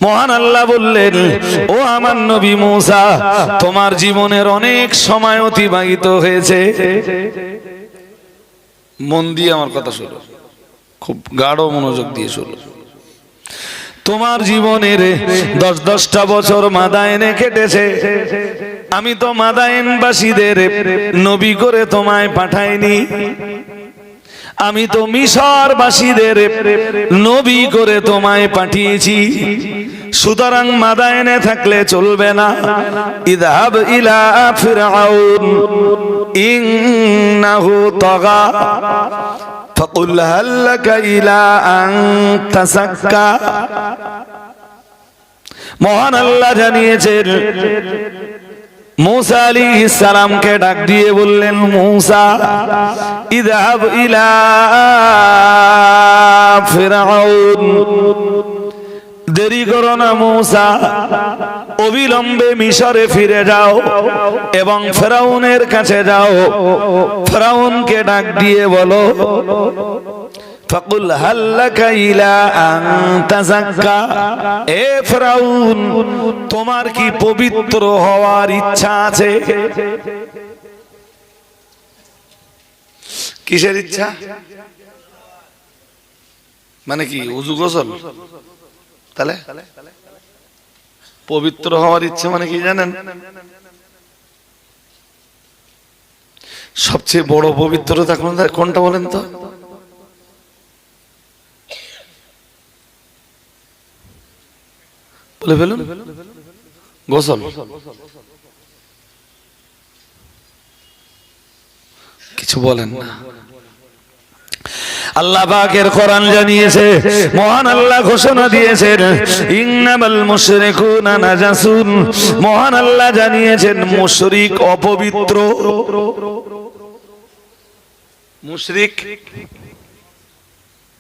মহান আল্লাহ বললেন, ও আমার নবী মূসা, তোমার জীবনের অনেক সময় অতিবাহিত হয়েছে। মন দিয়ে আমার কথা শোনো, খুব গাঢ় মনোযোগ দিয়ে শোনো। তোমার জীবনের 10-10টা বছর মাদায়েনে কেটেছে। আমি তো মাদায়েনবাসীদের নবী করে তোমায় পাঠাইনি, আমি তো মিশরবাসীদের নবী করে তোমায় পাঠিয়েছি। সুতরাং মাদায়েনে থাকলে চলবে না। ইযহাব ইলা ফিরআউন ইন্নাহু তাগা ফাকুল হাল লাকা ইলা আন তাযাক্কা। মহান আল্লাহ জানিয়েছেন, মূসা আলাইহিস সালামকে ডাক দিয়ে বললেন, মূসা ইযহাব ইলা ফিরআউন, দেরি করো না মূসা, অবিলম্বে মিশরে ফিরে যাও এবং ফেরাউনের কাছে যাও। ফেরাউনকে ডাক দিয়ে বলো, ফাকুল হাল লাকা ইলা আন তাযাক্কা, এ ফেরাউন, তোমার কি পবিত্র হওয়ার ইচ্ছা আছে? কিসের ইচ্ছা? মানে কি ওযু গোসল? তাহলে পবিত্র হওয়ার ইচ্ছা মানে কি জানেন? সবচেয়ে বড় পবিত্রতা কোনটা বলেন তো? বলে ফেলুন। গোসল। কিছু বলেন না। আল্লাহ পাকের কোরআন জানিয়েছে, মহান আল্লাহ ঘোষণা দিয়েছেন, ইন্নামাল মুশরিকুনা নাজাসুন। মহান আল্লাহ জানিয়েছেন, মুশরিক অপবিত্র। মুশরিক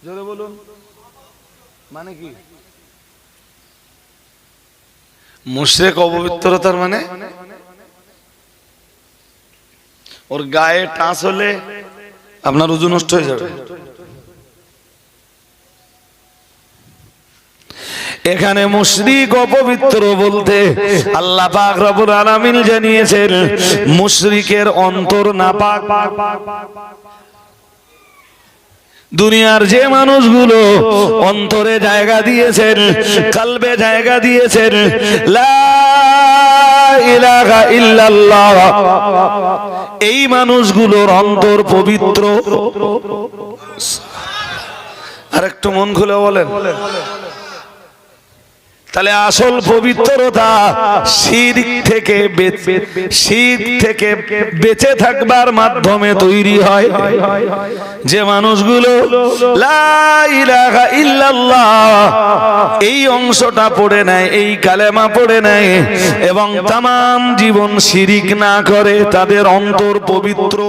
জোরে বলুন, মানে কি? মুশরিক অপবিত্রতার মানে ওর গায়ে টাচ হলে আপনার ওযু নষ্ট হয়ে যাবে। এখানে মুশরিক অপবিত্র বলতে আল্লাহ পাক রব্বুল আলামিন জানিয়েছেন, মুশরিকের অন্তর নাপাক। দুনিয়ার যে মানুষগুলো অন্তরে জায়গা দিয়েছেন, কলবে জায়গা দিয়েছেন লা ইলাহা ইল্লাল্লাহ, এই মানুষগুলোর অন্তর পবিত্র। আর একটু মন খুলে বলেন। তাহলে আসল পবিত্রতা শিরক থেকে বেঁচে থাকবার মাধ্যমে তৈরি হয়। যে মানুষগুলো লা ইলাহা ইল্লাল্লাহ এই অংশটা পড়ে নেয়, এই কালেমা পড়ে নেয় এবং তামাম জীবন শিরক না করে, তাদের অন্তর পবিত্র।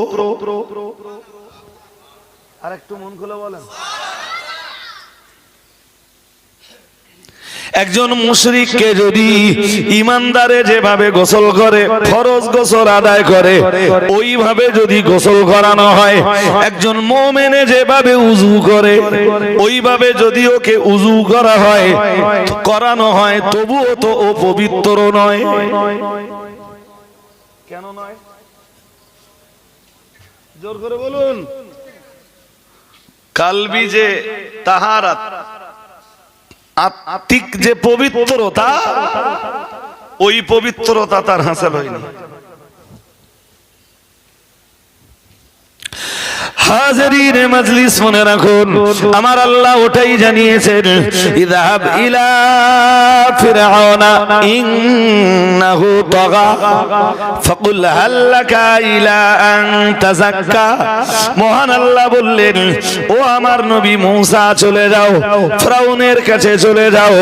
আর একটু মন খুলে বলেন। একজন মুশরিককে যদি ইমানদারে যেভাবে গোসল করে, ফরজ গোসল আদায় করে, ওইভাবে যদি গোসল করানো হয়, একজন মুমিনে যেভাবে উযু করে ওইভাবে যদি ওকে উযু করানো হয়, তবুও তো ও পবিত্র নয়। কেন নয়? জোর করে বলুন। কালবি যে তাহারাত, আত্মিক যে পবিত্রতা, ওই পবিত্রতা তার হাসিল হয়নি। হাজিরিনে মজলিস মনে রাখুন, আমার আল্লাহ ওটাই জানিয়েছেন, ইযহাব ইলা ফিরআউনা ইন্নাহু তাগা ফাকুল হাল লাকা ইলা আন তাযাক্কা। মহান আল্লাহ বললেন, ও আমার নবী মূসা, চলে যাও, ফিরআউনের কাছে চলে যাও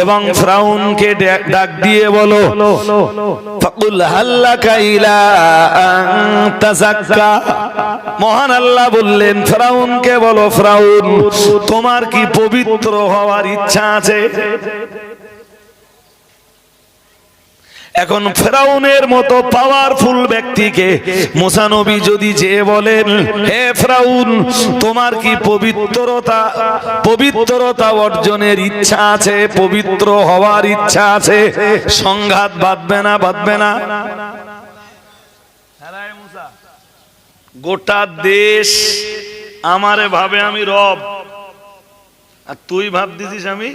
এবং ফিরআউনকে ডাক দিয়ে বলো, ফাকুল হাল লাকা ইলা আন তাযাক্কা। মহান আল্লাহ বললেন, ফিরআউনকে বলো, ফিরআউন, তোমার কি পবিত্র হওয়ার ইচ্ছা আছে? এখন ফেরাউনের মতো পাওয়ারফুল ব্যক্তিকে মুসা নবী যদি যে বলেন, হে ফেরাউন, তোমার কি পবিত্রতা অর্জনের ইচ্ছা আছে, পবিত্র হওয়ার ইচ্ছা আছে, সংঘাত বাঁধবে না? বাঁধবে না? গোটা দেশ আমারে ভাবে আমি রব, আর তুই ভাব দিছিস আমি।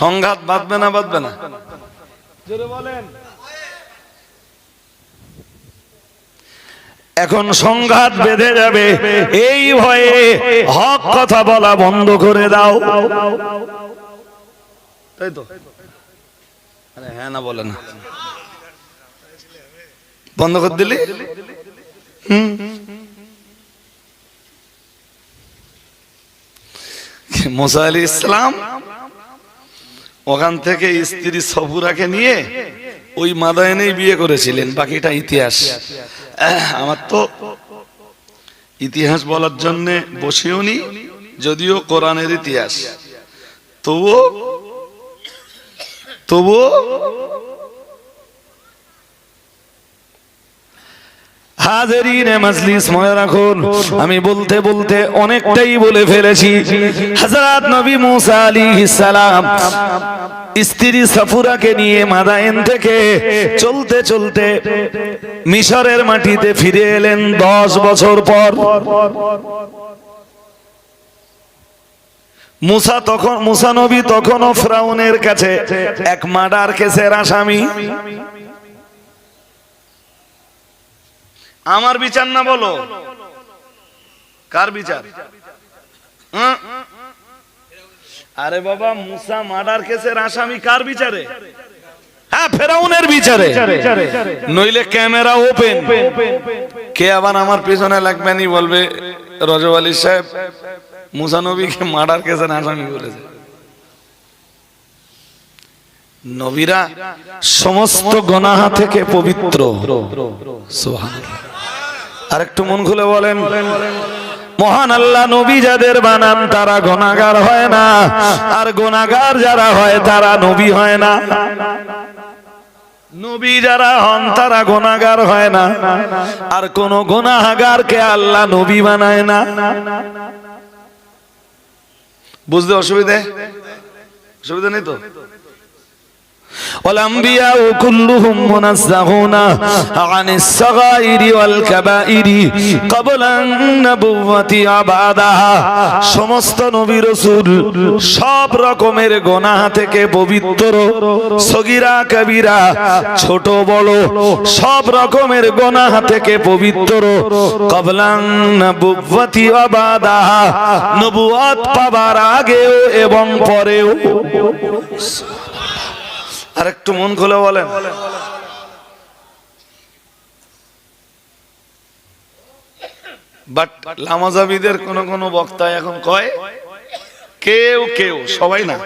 সংঘাত বাঁধবে না? বাঁধবে না? জোরে বলেন। এখন সংঘাত বেঁধে যাবে, এই ভয়ে হক কথা বলা বন্ধ করে দাও। তাই তো? আরে হ্যাঁ না বলে না, বন্ধ করে দিলি। মুসা আলাইহিস সালাম ওখান থেকে স্ত্রী সফুরাকে নিয়ে ওই মাদায়েনেই বিয়ে করেছিলেন। বাকিটা ইতিহাস। আমার তো ইতিহাস বলার জন্য বসেও নি, যদিও কোরআনের ইতিহাস, তবুও হাজিরিনে মাজলিস মনে রাখুন, আমি বলতে বলতে অনেকটাই বলে ফেলেছি। হযরত নবী মুসা আলাইহিস সালাম স্ত্রী সাফুরাকে নিয়ে মাদায়েন থেকে চলতে চলতে মিশরের মাটিতে ফিরে এলেন 10 বছর পর। মুসা নবী তখনও ফেরাউনের কাছে এক মার্ডার কেসের আসামি। আমার বিচার না, বলো কার বিচার? আরে বাবা, মুসা মার্ডার কেসের আসামি, কার বিচারে? হ্যাঁ, ফেরাউনের বিচারে। নইলে ক্যামেরা ওপেন, কে আবার আমার পেছনে লাগবেনি বলবে রজব আলী সাহেব মুসা নবীকে মার্ডার কেসের আসামি বলেছে। নবীরা সমস্ত গুনাহ থেকে পবিত্র। সুবহানাল্লাহ। আরেকটু মন খুলে বলেন, মহান আল্লাহ নবী যাদের বানান তারা গুনাহগার হয় না, আর গুনাহগার যারা হয় তারা নবী হয় না। নবী যারা হন তারা গুনাহগার হয় না, আর কোন গুনাহগারকে আল্লাহ নবী বানায় না। বুঝতে অসুবিধা নেই তো? والأنبياء كلهم منزهون عن الصغائر والكبائر قبل النبوة وبعدها। সমস্ত নবী রাসূল সব রকমের গুনাহ থেকে পবিত্র, সগীরা কবিরা ছোট বড় সব রকমের গুনাহ থেকে পবিত্র। কবলান নবুওয়াতি ওয়া বাদাহা, নবুয়ত পাবার আগেও এবং পরেও। আর একটু মন খুলে বলেন, বাট লামাজাবিদের কোন বক্তা এখন কয় কেউ, সবাই না,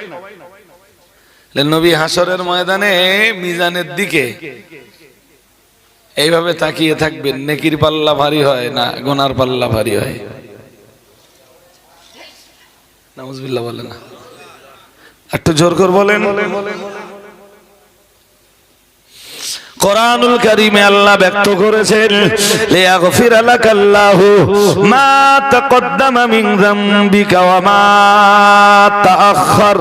নবী হাসরের ময়দানে মিজানের দিকে এইভাবে তাকিয়ে থাকবেন, নেকির পাল্লা ভারী হয় না গুনার পাল্লা ভারী হয়। নাউজুবিল্লাহ বলেন না, একটু জোর করে বলেন। কোরআনুল কারীমে আল্লাহ ব্যক্ত করেছেন, লিয়াগফির লাকাল্লাহু মা তাকদ্দামা মিন যামবিকা ওয়া মা তাআখার।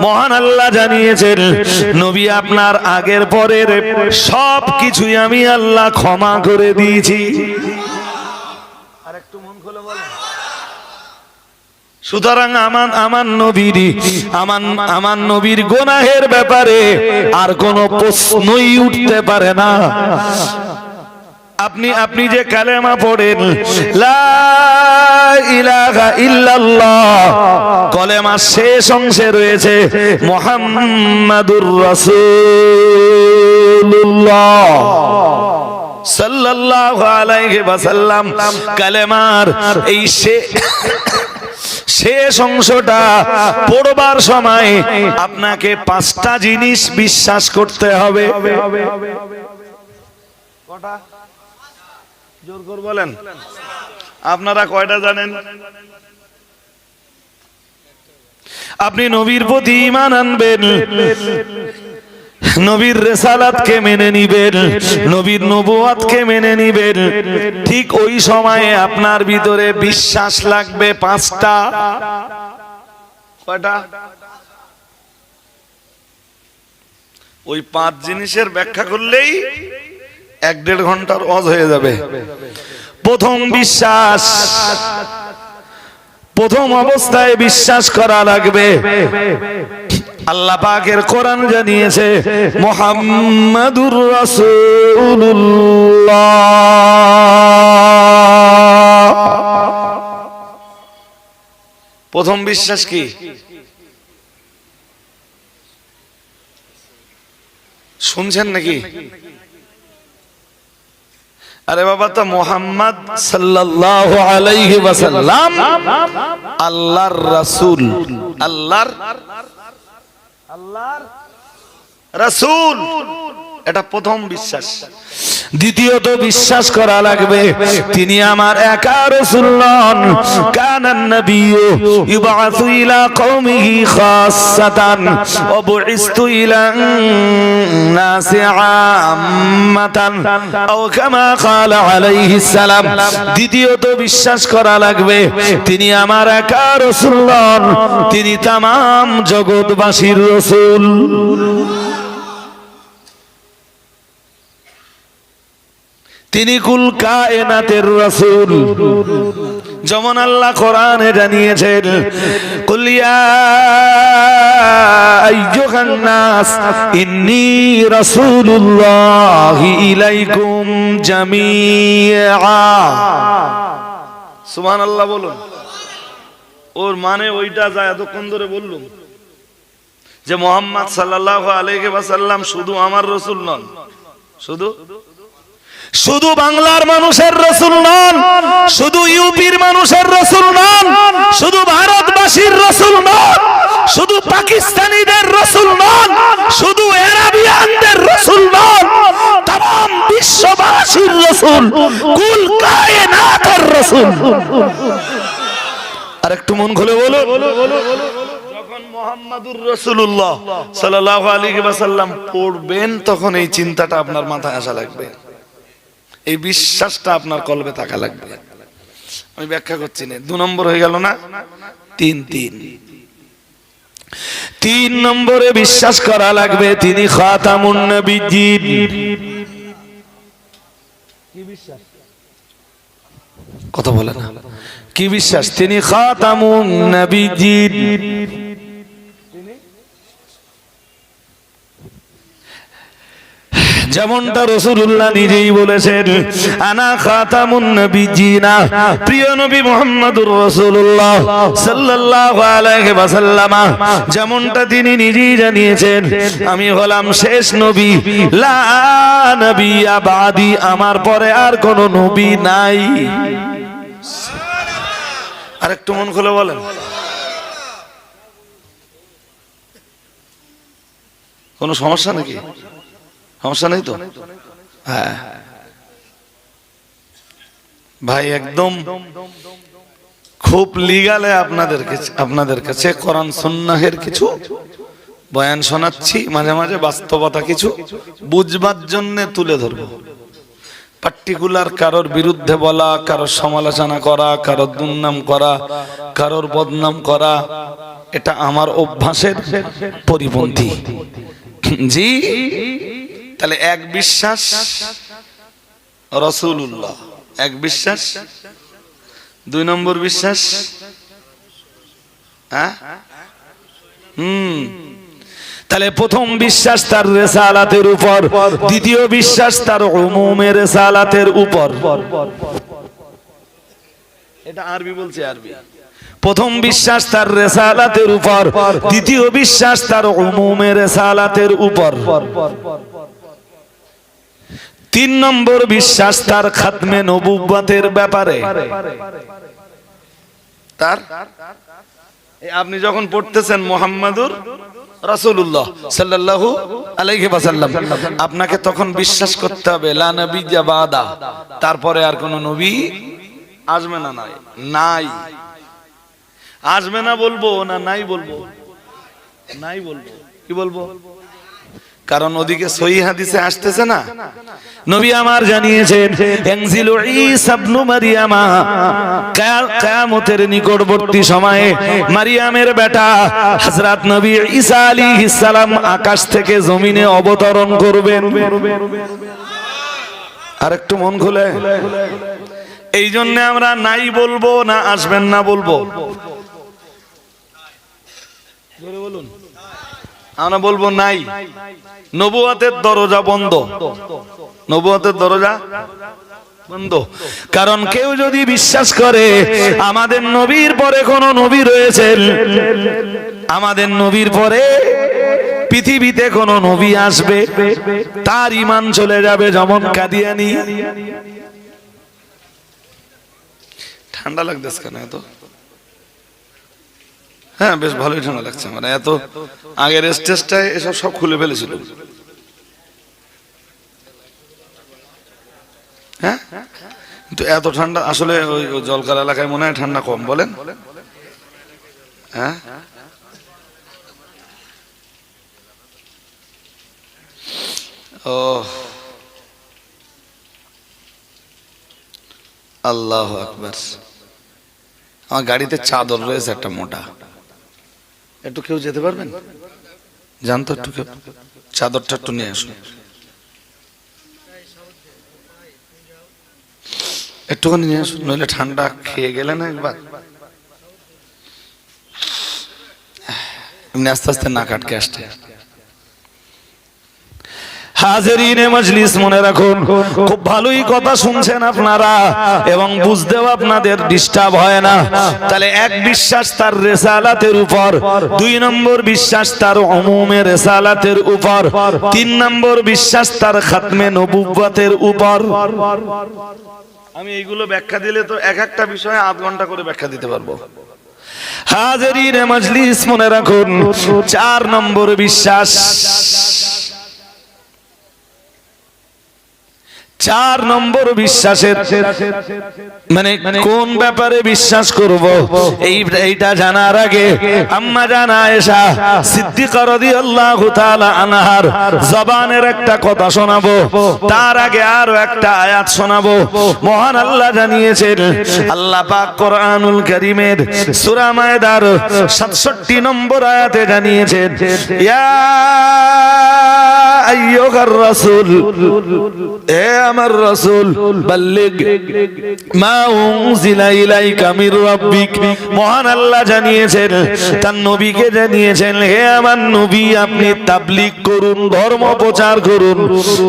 মহান আল্লাহ জানিয়েছেন, নবী আপনার আগের পরের সব কিছুই আমি আল্লাহ ক্ষমা করে দিয়েছি। আরেকটু মন খুলে বলেন। সুতরাং আমার নবীর গুনাহের ব্যাপারে আর কোনো প্রশ্নই উঠতে পারে না। আপনি যে কালেমা পড়েন লা ইলাহা ইল্লাল্লাহ, কলেমার শেষ অংশে রয়েছে মুহাম্মাদুর রাসূলুল্লাহ সাল্লাল্লাহু আলাইহি ওয়াসাল্লাম। কালেমার এই শেষ অংশটা পড়বার সময় আপনাকে 5টা জিনিস বিশ্বাস করতে হবে। কটা? জোর করে বলেন। আপনারা কয়টা জানেন? আপনি নবীর প্রতি ঈমান আনবেন, নবীর রিসালাতকে মেনে নিবেন, নবীর নবুয়তকে মেনে নিবেন। ঠিক ওই সময়ে আপনার ভিতরে বিশ্বাস লাগবে পাঁচটা। কয়টা? ওই পাঁচ জিনিসের ব্যাখ্যা করলেই 1-1.5 ঘন্টার ওয়াজ হয়ে যাবে। প্রথম বিশ্বাস, প্রথম অবস্থায় বিশ্বাস করা লাগবে আল্লাহ পাকের কোরআন জানিয়েছে মুহাম্মাদুর রাসূলুল্লাহ। প্রথম বিশ্বাস কি? শুনছেন নাকি? আরে বাবা, তো মুহাম্মদ সাল্লাল্লাহু আলাইহি ওয়াসাল্লাম আল্লাহর রাসূল, আল্লাহর রাসূল, এটা প্রথম বিশ্বাস। দ্বিতীয়ত বিশ্বাস করা লাগবে তিনি আমার একা রাসূল নন। কানান নাবিয়্যু ইউবাসু ইলা কওমিহি খাসসাতান ওয়া বুইসতু ইলা নাসি আম্মাতান আও কামা ক্বালা আলাইহিস সালাম। দ্বিতীয়ত বিশ্বাস করা লাগবে তিনি আমার একা রাসূল নন, তিনি तमाम জগৎবাসীর রাসূল। তিনি কুল কায়নাতের রাসূল। যেমন আল্লাহ কোরআনে জানিয়েছেন কুল ইয়া আইয়ুহান নাস ইন্নী রাসূলুল্লাহি ইলাইকুম জামিআ। সুবহানাল্লাহ বলুন। ওর মানে ওইটা যা এতক্ষণ ধরে বললাম যে মুহাম্মদ সাল্লাল্লাহু আলাইহি ওয়াসাল্লাম শুধু আমার রাসূল নন, শুধু বাংলার মানুষের রাসূল নন, শুধু ইউপির মানুষের রাসূল নন, শুধু ভারতবাসীর রাসূল নন, শুধু পাকিস্তানিদের রাসূল নন, শুধু আরাবিয়ানদের রাসূল নন, तमाम বিশ্ববাসীর রাসূল, কুল কায়নাতের রাসূল। আরেকটু মন খুলে বলো, যখন মুহাম্মাদুর রাসূলুল্লাহ সাল্লাল্লাহু আলাইহি ওয়াসাল্লাম পড়বেন তখন এই চিন্তাটা আপনার মাথায় আসা লাগবে, এই বিশ্বাসটা আপনার কলবে থাকা লাগবে। আমি ব্যাখ্যা করছি না। 2 নম্বর হয়ে গেল না? 3 নম্বরে বিশ্বাস করা লাগবে তিনি খাতামুন নবিয়্যিন। কি বিশ্বাস? কথা বলে না। কি বিশ্বাস? তিনি খাতামুন নবিয়্যিন। যেমনটা রাসূলুল্লাহ নিজেই বলেছেন আনা খাতামুন নবিয়্যিন। প্রিয় নবী মুহাম্মদুর রাসূলুল্লাহ সাল্লাল্লাহু আলাইহি ওয়াসাল্লাম যেমনটা তিনি নিজেই জানিয়েছেন আমি হলাম শেষ নবী, লা নবিয়্যা বাদি, আমার পরে আর কোন নবী নাই। আরেকটু মন খুলে বলেন। কোন সমস্যা নাকি? সমস্যা নেই তো? হ্যাঁ ভাই, একদম খুব লিগালে আপনাদের কাছে কোরআন সুন্নাহের কিছু বয়ান শোনাচ্ছি, মাঝে মাঝে বাস্তবতা কিছু বুঝবার জন্য তুলে ধরবো। পার্টিকুলার কারোর বিরুদ্ধে বলা, কারোর সমালোচনা করা, কারোর দুর্নাম করা, কারোর বদনাম করা, এটা আমার অভ্যাসের পরিপন্থী। জি, তাহলে এক বিশ্বাস রাসূলুল্লাহ, এক বিশ্বাস। 2 নম্বর বিশ্বাস তাহলে প্রথম বিশ্বাস তার রিসালাতের উপর, দ্বিতীয় বিশ্বাস তার উমুমের রিসালাতের উপর। এটা আরবি বলছে, আরবি। প্রথম বিশ্বাস তার রিসালাতের উপর, দ্বিতীয় বিশ্বাস তার উমুমের রিসালাতের উপর। 3 নম্বর বিশ্বাস তার খাতমে নবুওয়াতের ব্যাপারে। তার আপনি যখন পড়তেছেন মুহাম্মাদুর রাসূলুল্লাহ সাল্লাল্লাহু আলাইহি ওয়াসাল্লাম, আপনাকে তখন বিশ্বাস করতে হবে লা নবিয়্যা বাদা, তারপরে আর কোন নবী আসবে না। নাই আসবে না বলবো না নাই বলবো? নাই বলবো, কি বলবো? কারণ ওদিকে সহিহ হাদিসে আসতেছে না, নবী আমার জানিয়েছেন ইনজিলু ঈসা ইবনে মারইয়ামা, কিয়ামতের নিকটবর্তী সময়ে মারইয়ামের বেটা হযরত নবী ঈসা আলাইহিস সালাম আকাশ থেকে জমিনে অবতরণ করবেন। আরেকটু মন খুলে, এই জন্য আমরা নাই বলবো না আসবেন না বলবো? জোরে বলুন। আমরা বলবো নাই, নবুয়তের দরজা বন্ধ, নবুয়তের দরজা বন্ধ। কারণ কেউ যদি বিশ্বাস করে আমাদের নবীর পরে কোন নবী রয়েছেন, আমাদের নবীর পরে পৃথিবীতে কোন নবী আসবে, তার ঈমান চলে যাবে যেমন কাদিয়ানি। ঠান্ডা লাগতেছে কেন এত? হ্যাঁ বেশ ভালোই ঠান্ডা লাগছে, মানে এত আগের স্টেজটায় এসব সব খুলে ফেলেছিল। হ্যাঁ কিন্তু এত ঠান্ডা আসলে ওই জলকার এলাকায় মনে হয় ঠান্ডা কম, বলেন? হ্যাঁ ও আল্লাহু আকবার। আমার গাড়িতে চাদর রয়েছে একটা মোটা, একটু কেউ যেতে পারবেন? জানতো একটু কেউ চাদরটা একটু নিয়ে আসুন, একটুখানি নিয়ে আসুন, নইলে ঠান্ডা খেয়ে গেলে না একবার। এমনি আস্তে আস্তে নাক আটকে আসছে। হাজিরিনে মজলিস, মনে রাখুন, খুব ভালোই কথা শুনছেন আপনারা এবং বুঝতেও আপনাদের ডিস্টার্ব হয় না। তাহলে এক বিশ্বাস তার রিসালাতের উপর, দুই নম্বর বিশ্বাস তার উমুমে রিসালাতের উপর, তিন নম্বর বিশ্বাস তার খাতমে নবুওয়াতের উপর। আমি এইগুলো ব্যাখ্যা দিলে তো এক একটা বিষয়ে আধ ঘন্টা করে ব্যাখ্যা দিতে পারবো। হাজিরিনে মজলিস, মনে রাখুন, চার নম্বর বিশ্বাস, চার নম্বর বিশ্বাসের মানে কোন ব্যাপারে বিশ্বাস করব এইটা জানার আগে আম্মা জান আয়েশা সিদ্দিকা রাদিয়াল্লাহু তাআলা আনহার জবানের একটা কথা শোনাবো, তার আগে আরো একটা আয়াত শোনাবো। মহান আল্লাহ জানিয়েছেন, আল্লাহ পাক কোরআনুল কারীমের সূরা মায়েদার 67 নম্বর আয়াতে জানিয়েছেন, ইয়া আইয়ুহার রাসূল, এ আমার রাসূল, বাল্লিগ মা উনজিলা ইলাইকা মির রাব্বিক। মহান আল্লাহ জানিয়েছেন, তার নবীকে জানিয়েছেন, হে আমার নবী, আপনি তাবলীগ করুন, ধর্ম প্রচার করুন।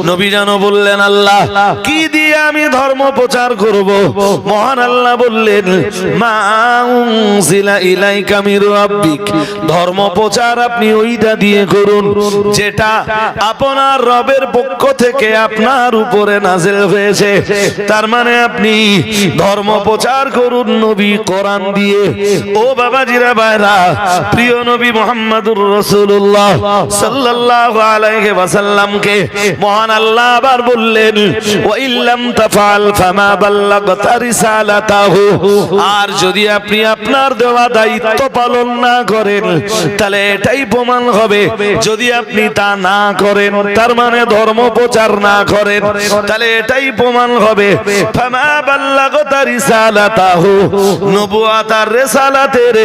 নবী যেন বললেন, আল্লাহ কি দিয়ে আমি ধর্ম প্রচার করব? মহান আল্লাহ বললেন, মা উনজিলা ইলাইকা মির রাব্বিক, ধর্ম প্রচার আপনি ওইটা দিয়ে করুন যেটা আপনার রবের পক্ষ থেকে আপনার উপরে নাযিল হয়েছে। তার মানে আপনি ধর্ম প্রচার করুন নবী কোরআন দিয়ে। ও বাবাজিরা ভাইরা, প্রিয় নবী মুহাম্মদুর রাসূলুল্লাহ সাল্লাল্লাহু আলাইহি ওয়াসাল্লামকে মহান আল্লাহ আবার বললেন, ওয়া ইল্লাম তাফআল ফামা বাল্লাগতা রিসালাতাহু, আর যদি আপনি আপনার দেওয়া দায়িত্ব পালন না করেন তাহলে এটাই প্রমাণ হবে, যদি আপনি তা না করেন, তার মানে ধর্ম প্রচার না করেন, তাহলে এটাই প্রমাণ হবে ফামা বাল্লাগতা রিসালাতাহু, নবুওয়াত আর রিসালাতের